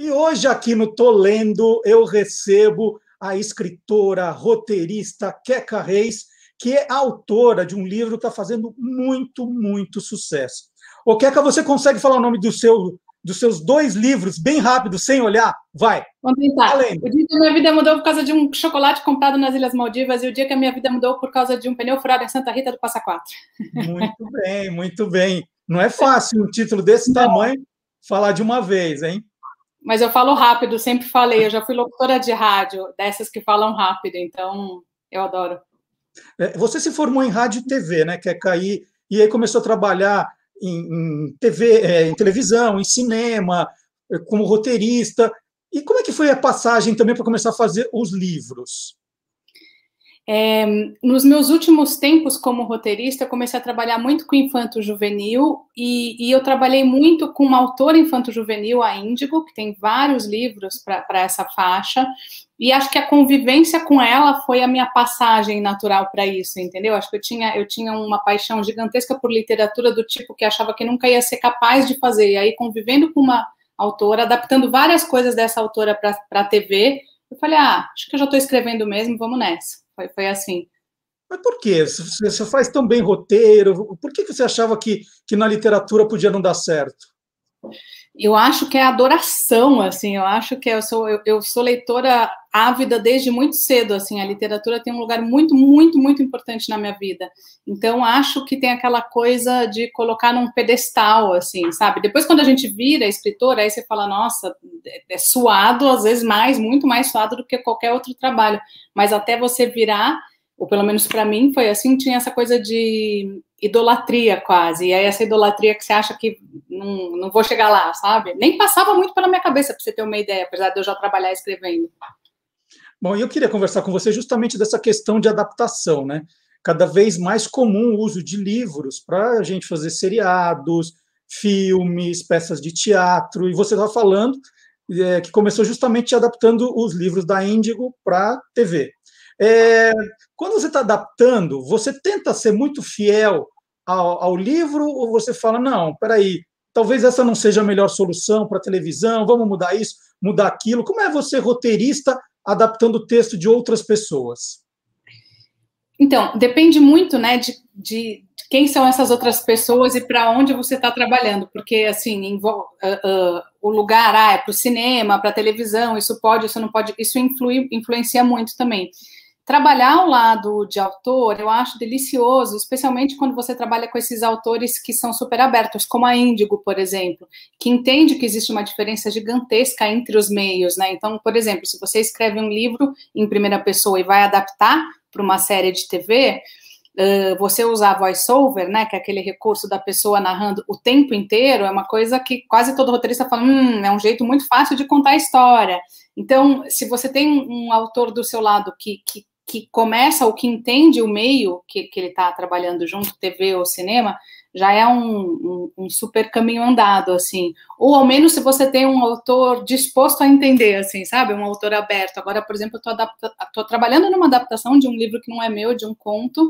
E hoje, aqui no Tô Lendo, eu recebo a escritora, roteirista Queca Reis, que é autora de um livro que está fazendo muito sucesso. Ô, Queca, você consegue falar o nome dos seus dois livros bem rápido, sem olhar? Vai. Vamos tentar. Valendo. O dia que a minha vida mudou por causa de um chocolate comprado nas Ilhas Maldivas e o dia que a minha vida mudou por causa de um pneu furado em Santa Rita do Passa Quatro. Muito bem, muito bem. Não é fácil um título desse tamanho falar de uma vez, hein? Mas eu falo rápido, sempre falei. Eu já fui locutora de rádio, dessas que falam rápido, então eu adoro. Você se formou em rádio e TV, né, Queca? E aí começou a trabalhar em TV, em televisão, em cinema, como roteirista. E como é que foi a passagem também para começar a fazer os livros? Nos meus últimos tempos como roteirista, eu comecei a trabalhar muito com infanto-juvenil e eu trabalhei muito com uma autora infanto-juvenil, a Índigo, que tem vários livros para essa faixa, e acho que a convivência com ela foi a minha passagem natural para isso, entendeu? Acho que eu tinha uma paixão gigantesca por literatura do tipo que achava que nunca ia ser capaz de fazer, e aí convivendo com uma autora, adaptando várias coisas dessa autora para a TV, eu falei, acho que eu já estou escrevendo mesmo, vamos nessa. Foi assim. Mas por quê? Você faz tão bem roteiro, por que você achava que na literatura podia não dar certo? Eu acho que é adoração, assim, eu acho que eu sou leitora ávida desde muito cedo, assim, a literatura tem um lugar muito importante na minha vida, então acho que tem aquela coisa de colocar num pedestal, assim, sabe, depois quando a gente vira escritora, aí você fala, nossa, é suado, às vezes muito mais suado do que qualquer outro trabalho, mas até você virar, ou pelo menos para mim foi assim, tinha essa coisa de idolatria quase, e aí essa idolatria que você acha que não vou chegar lá, sabe? Nem passava muito pela minha cabeça, para você ter uma ideia, apesar de eu já trabalhar escrevendo. Bom, eu queria conversar com você justamente dessa questão de adaptação, né? Cada vez mais comum o uso de livros para a gente fazer seriados, filmes, peças de teatro, e você estava falando que começou justamente adaptando os livros da Índigo para a TV. Quando você está adaptando, você tenta ser muito fiel ao livro ou você fala, não, peraí, talvez essa não seja a melhor solução para a televisão, vamos mudar isso, mudar aquilo. Como é você, roteirista, adaptando o texto de outras pessoas? Então, depende muito, né, de quem são essas outras pessoas e para onde você está trabalhando, porque, assim, o lugar, é para o cinema, para a televisão, isso pode, isso não pode, isso influencia muito também. Trabalhar ao lado de autor, eu acho delicioso, especialmente quando você trabalha com esses autores que são super abertos, como a Índigo, por exemplo, que entende que existe uma diferença gigantesca entre os meios, né? Então, por exemplo, se você escreve um livro em primeira pessoa e vai adaptar para uma série de TV, você usar voice-over, né, que é aquele recurso da pessoa narrando o tempo inteiro, é uma coisa que quase todo roteirista fala, é um jeito muito fácil de contar a história. Então, se você tem um autor do seu lado que começa ou que entende o meio que ele está trabalhando junto, TV ou cinema, já é um super caminho andado, assim. Ou, ao menos, se você tem um autor disposto a entender, assim, sabe? Um autor aberto. Agora, por exemplo, eu estou trabalhando numa adaptação de um livro que não é meu, de um conto,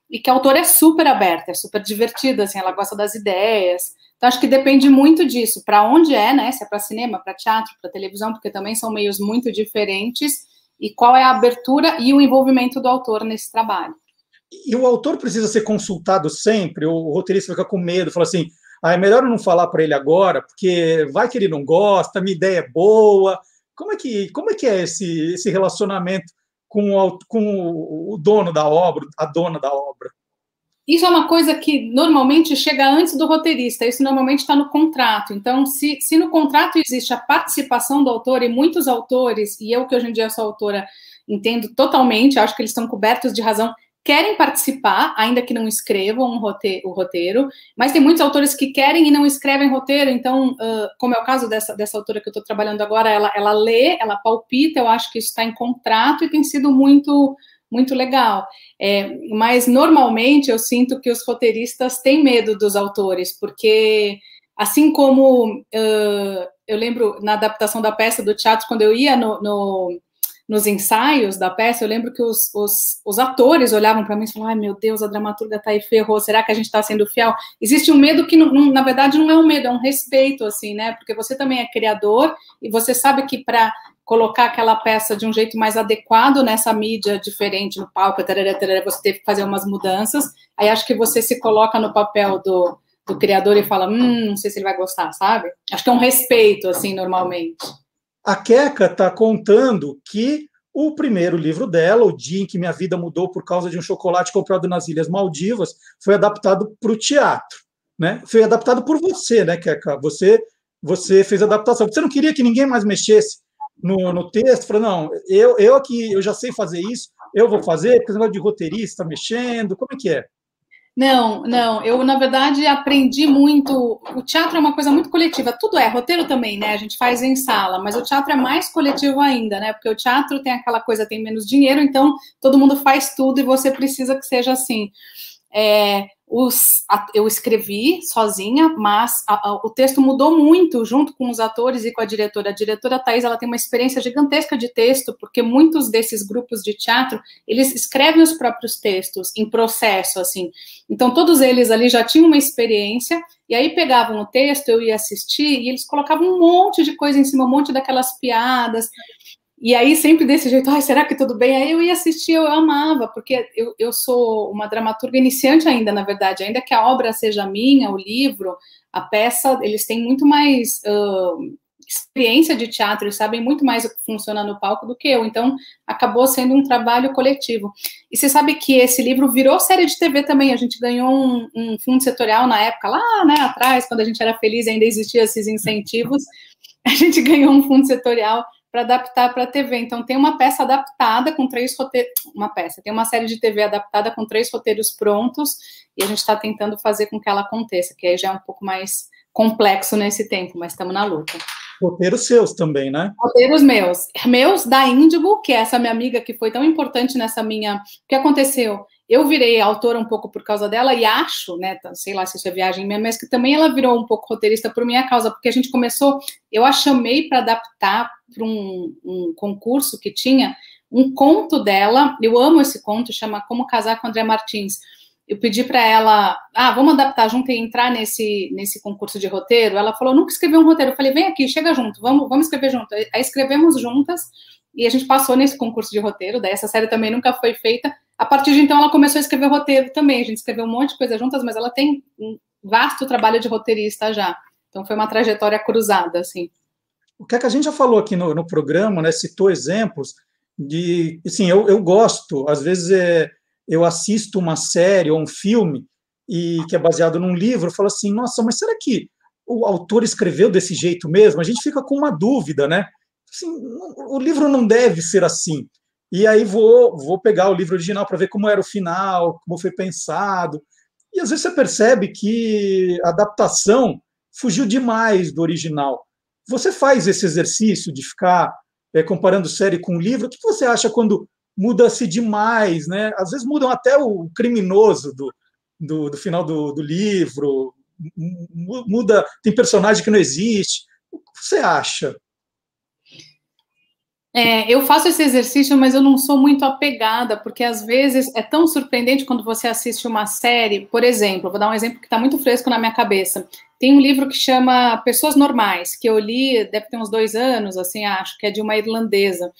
e que a autora é super aberta, é super divertida, assim, ela gosta das ideias. Então, acho que depende muito disso. Para onde é, né? Se é para cinema, para teatro, para televisão, porque também são meios muito diferentes, e qual é a abertura e o envolvimento do autor nesse trabalho. E o autor precisa ser consultado sempre, o roteirista fica com medo, fala assim, é melhor eu não falar para ele agora, porque vai que ele não gosta, minha ideia é boa. Como é que é esse relacionamento com o dono da obra, a dona da obra? Isso é uma coisa que normalmente chega antes do roteirista, isso normalmente está no contrato. Então, se no contrato existe a participação do autor, e muitos autores, e eu que hoje em dia sou autora, entendo totalmente, acho que eles estão cobertos de razão, querem participar, ainda que não escrevam o roteiro, mas tem muitos autores que querem e não escrevem roteiro, então, como é o caso dessa autora que eu estou trabalhando agora, ela lê, ela palpita, eu acho que isso está em contrato e tem sido muito legal. Mas, normalmente, eu sinto que os roteiristas têm medo dos autores, porque, assim como eu lembro na adaptação da peça do teatro, quando eu ia nos ensaios da peça, eu lembro que os atores olhavam para mim e falavam, ai meu Deus, a dramaturga tá aí, ferrou, será que a gente está sendo fiel? Existe um medo que, na verdade, não é um medo, é um respeito, assim, né? Porque você também é criador e você sabe que para colocar aquela peça de um jeito mais adequado nessa mídia diferente, no palco, você teve que fazer umas mudanças, aí acho que você se coloca no papel do criador e fala, não sei se ele vai gostar, sabe? Acho que é um respeito, assim, normalmente. A Queca está contando que o primeiro livro dela, O Dia em que Minha Vida Mudou por Causa de um Chocolate Comprado nas Ilhas Maldivas, foi adaptado para o teatro, né? Foi adaptado por você, né, Queca? Você fez a adaptação. Você não queria que ninguém mais mexesse no texto? Falou, não, eu aqui, eu já sei fazer isso, eu vou fazer, porque esse negócio de roteirista mexendo, como é que é? Não, eu, na verdade, aprendi muito. O teatro é uma coisa muito coletiva, tudo é, roteiro também, né? A gente faz em sala, mas o teatro é mais coletivo ainda, né? Porque o teatro tem aquela coisa, tem menos dinheiro, então todo mundo faz tudo e você precisa que seja assim. Eu escrevi sozinha, mas o texto mudou muito junto com os atores e com a diretora. A diretora Thaís, ela tem uma experiência gigantesca de texto, porque muitos desses grupos de teatro, eles escrevem os próprios textos em processo, assim. Então, todos eles ali já tinham uma experiência, e aí pegavam o texto, eu ia assistir, e eles colocavam um monte de coisa em cima, um monte daquelas piadas. E aí, sempre desse jeito, ai, será que tudo bem? Aí eu ia assistir, eu amava, porque eu sou uma dramaturga iniciante ainda, na verdade, ainda que a obra seja minha, o livro, a peça, eles têm muito mais experiência de teatro, eles sabem muito mais o que funciona no palco do que eu, então acabou sendo um trabalho coletivo. E você sabe que esse livro virou série de TV também, a gente ganhou um fundo setorial na época, lá, né, atrás, quando a gente era feliz, ainda existiam esses incentivos, a gente ganhou um fundo setorial para adaptar para a TV. Então, tem uma peça adaptada com 3 roteiros. Tem uma série de TV adaptada com 3 roteiros prontos, e a gente está tentando fazer com que ela aconteça, que aí já é um pouco mais complexo nesse tempo, mas estamos na luta. Roteiros seus também, né? Roteiros meus da Índigo, que é essa minha amiga que foi tão importante nessa minha... O que aconteceu? Eu virei autora um pouco por causa dela e acho, né, sei lá se isso é viagem minha, mas que também ela virou um pouco roteirista por minha causa, porque a gente começou, eu a chamei para adaptar para um concurso que tinha um conto dela, eu amo esse conto, chama Como Casar com André Martins. Eu pedi para ela, vamos adaptar junto e entrar nesse concurso de roteiro. Ela falou, nunca escrevi um roteiro. Eu falei, vem aqui, chega junto, vamos escrever junto. Aí escrevemos juntas e a gente passou nesse concurso de roteiro. Daí essa série também nunca foi feita. A partir de então, ela começou a escrever roteiro também. A gente escreveu um monte de coisa juntas, mas ela tem um vasto trabalho de roteirista já. Então, foi uma trajetória cruzada, assim. O que é que a gente já falou aqui no programa, né? Citou exemplos de... Assim, eu gosto, às vezes eu assisto uma série ou um filme que é baseado num livro, eu falo assim, nossa, mas será que o autor escreveu desse jeito mesmo? A gente fica com uma dúvida, né? Assim, o livro não deve ser assim. E aí vou pegar o livro original para ver como era o final, como foi pensado. E às vezes você percebe que a adaptação fugiu demais do original. Você faz esse exercício de ficar comparando série com livro? O que você acha quando muda-se demais, né? Às vezes mudam até o criminoso do final do livro, muda, tem personagem que não existe. O que você acha? Eu faço esse exercício, mas eu não sou muito apegada, porque às vezes é tão surpreendente quando você assiste uma série, por exemplo, vou dar um exemplo que está muito fresco na minha cabeça. Tem um livro que chama Pessoas Normais, que eu li, deve ter uns 2 anos, assim, acho que é de uma irlandesa.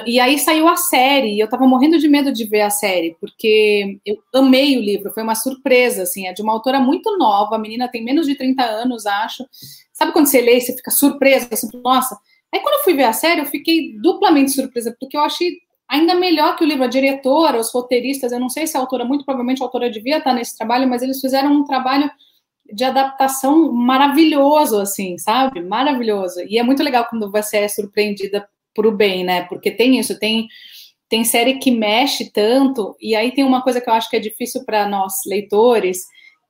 E aí saiu a série, e eu tava morrendo de medo de ver a série, porque eu amei o livro, foi uma surpresa, assim, é de uma autora muito nova, a menina tem menos de 30 anos, acho. Sabe quando você lê e você fica surpresa, assim, nossa... Aí, quando eu fui ver a série, eu fiquei duplamente surpresa, porque eu achei ainda melhor que o livro. A diretora, os roteiristas, eu não sei se a autora, muito provavelmente a autora devia estar nesse trabalho, mas eles fizeram um trabalho de adaptação maravilhoso, assim, sabe? Maravilhoso. E é muito legal quando você é surpreendida por o bem, né? Porque tem isso, tem série que mexe tanto, e aí tem uma coisa que eu acho que é difícil para nós, leitores,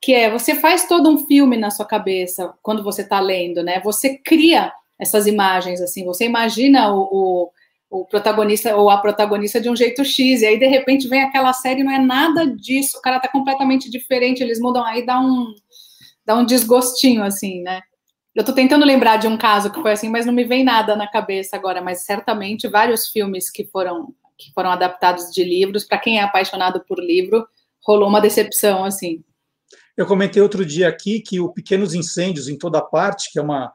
que é, você faz todo um filme na sua cabeça quando você está lendo, né? Você cria essas imagens, assim, você imagina o protagonista ou a protagonista de um jeito X, e aí, de repente, vem aquela série e não é nada disso, o cara tá completamente diferente, eles mudam, aí dá um desgostinho, assim, né? Eu estou tentando lembrar de um caso que foi assim, mas não me vem nada na cabeça agora, mas certamente vários filmes que foram adaptados de livros, para quem é apaixonado por livro, rolou uma decepção, assim. Eu comentei outro dia aqui que o Pequenos Incêndios em Toda Parte, que é uma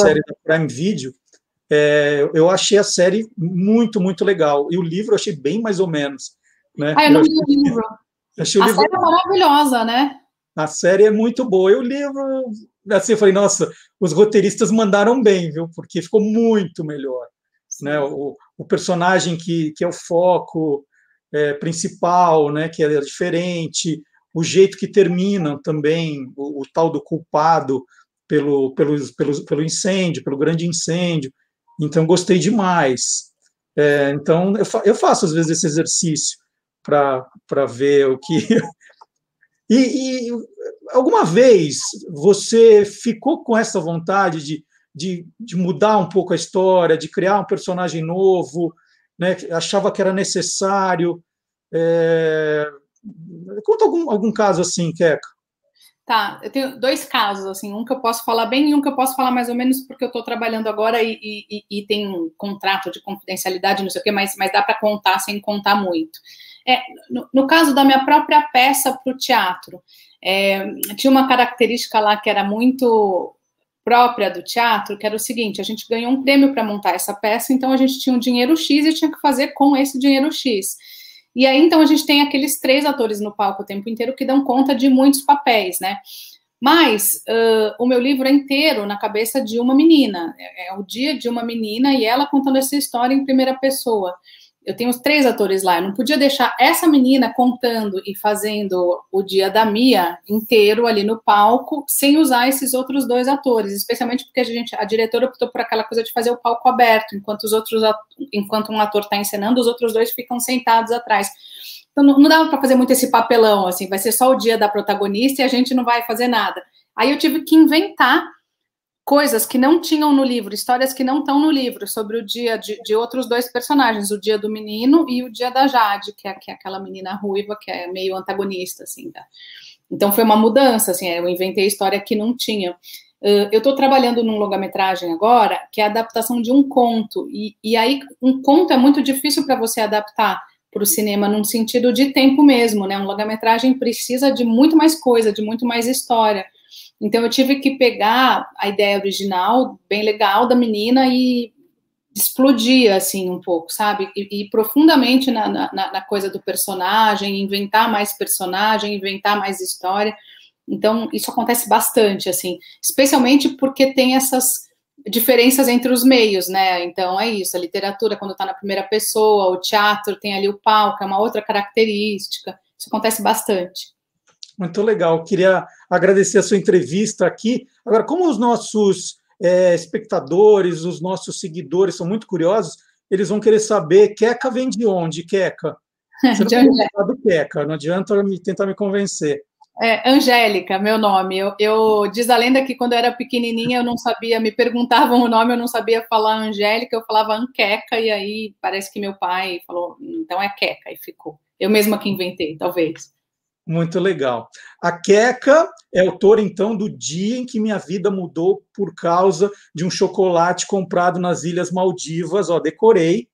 série da Prime Video, eu achei a série muito, muito legal. E o livro eu achei bem mais ou menos. Né? Eu não li o livro. A série é maravilhosa, né? A série é muito boa. E o livro, assim, eu falei, nossa, os roteiristas mandaram bem, viu? Porque ficou muito melhor. Né? O personagem que é o foco principal, né? Que é diferente, o jeito que termina também, o tal do culpado pelo incêndio, pelo grande incêndio. Então, gostei demais. Então, eu faço, às vezes, esse exercício para ver o que... E alguma vez você ficou com essa vontade de mudar um pouco a história, de criar um personagem novo, né? Achava que era necessário? Conta algum caso assim, Queca. Tá, eu tenho 2 casos, assim, um que eu posso falar bem e um que eu posso falar mais ou menos porque eu estou trabalhando agora e tem um contrato de confidencialidade, não sei o quê, mas dá para contar sem contar muito. No caso da minha própria peça para o teatro, tinha uma característica lá que era muito própria do teatro, que era o seguinte: a gente ganhou um prêmio para montar essa peça, então a gente tinha um dinheiro X e tinha que fazer com esse dinheiro X. E aí, então, a gente tem aqueles 3 atores no palco o tempo inteiro que dão conta de muitos papéis, né? Mas o meu livro é inteiro na cabeça de uma menina. É o dia de uma menina e ela contando essa história em primeira pessoa. Eu tenho os 3 atores lá. Eu não podia deixar essa menina contando e fazendo o dia da Mia inteiro ali no palco sem usar esses outros 2 atores, especialmente porque a diretora optou por aquela coisa de fazer o palco aberto, enquanto um ator está encenando, os outros 2 ficam sentados atrás. Então não dava para fazer muito esse papelão, assim, vai ser só o dia da protagonista e a gente não vai fazer nada. Aí eu tive que inventar coisas que não tinham no livro, histórias que não estão no livro, sobre o dia de outros 2 personagens, o dia do menino e o dia da Jade, que é aquela menina ruiva, que é meio antagonista, assim, tá? Então foi uma mudança, assim, eu inventei história que não tinha. Eu estou trabalhando num longa-metragem agora, que é a adaptação de um conto, e aí um conto é muito difícil para você adaptar para o cinema, num sentido de tempo mesmo, né? Um longa-metragem precisa de muito mais coisa, de muito mais história. Então, eu tive que pegar a ideia original, bem legal, da menina e explodir, assim, um pouco, sabe? E profundamente na coisa do personagem, inventar mais personagem, inventar mais história. Então, isso acontece bastante, assim, especialmente porque tem essas diferenças entre os meios, né? Então, é isso, a literatura, quando está na primeira pessoa, o teatro tem ali o palco, é uma outra característica. Isso acontece bastante. Muito legal. Queria agradecer a sua entrevista aqui. Agora, como os nossos espectadores, os nossos seguidores são muito curiosos, eles vão querer saber, Queca vem de onde, Queca? Você não pode falar do Queca, não adianta tentar me convencer. Angélica, meu nome. Diz a lenda que quando eu era pequenininha eu não sabia, me perguntavam o nome, eu não sabia falar Angélica, eu falava Anqueca, e aí parece que meu pai falou, então é Queca, e ficou. Eu mesma que inventei, talvez. Muito legal. A Queca é autora, então, do dia em que minha vida mudou por causa de um chocolate comprado nas Ilhas Maldivas. Ó, decorei.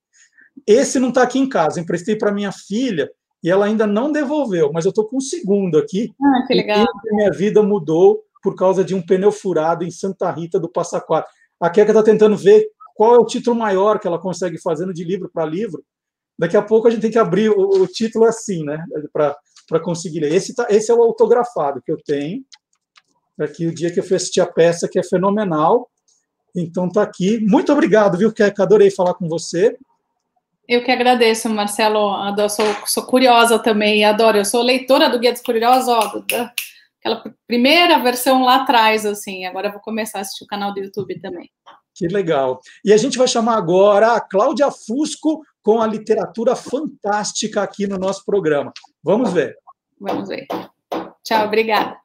Esse não está aqui em casa, emprestei para minha filha e ela ainda não devolveu, mas eu estou com um segundo aqui. Ah, que legal. E minha vida mudou por causa de um pneu furado em Santa Rita do Passa Quatro. A Queca está tentando ver qual é o título maior que ela consegue fazendo de livro para livro. Daqui a pouco a gente tem que abrir o título assim, né? Para conseguir ler. Esse é o autografado que eu tenho. Aqui o dia que eu fui assistir a peça, que é fenomenal. Então está aqui. Muito obrigado, viu, Queca? Adorei falar com você. Eu que agradeço, Marcelo. Adoro, sou curiosa também, adoro. Eu sou leitora do Guia dos Curiosos, aquela primeira versão lá atrás, assim. Agora eu vou começar a assistir o canal do YouTube também. Que legal. E a gente vai chamar agora a Cláudia Fusco com a literatura fantástica aqui no nosso programa. Vamos ver. Vamos ver. Tchau, obrigada.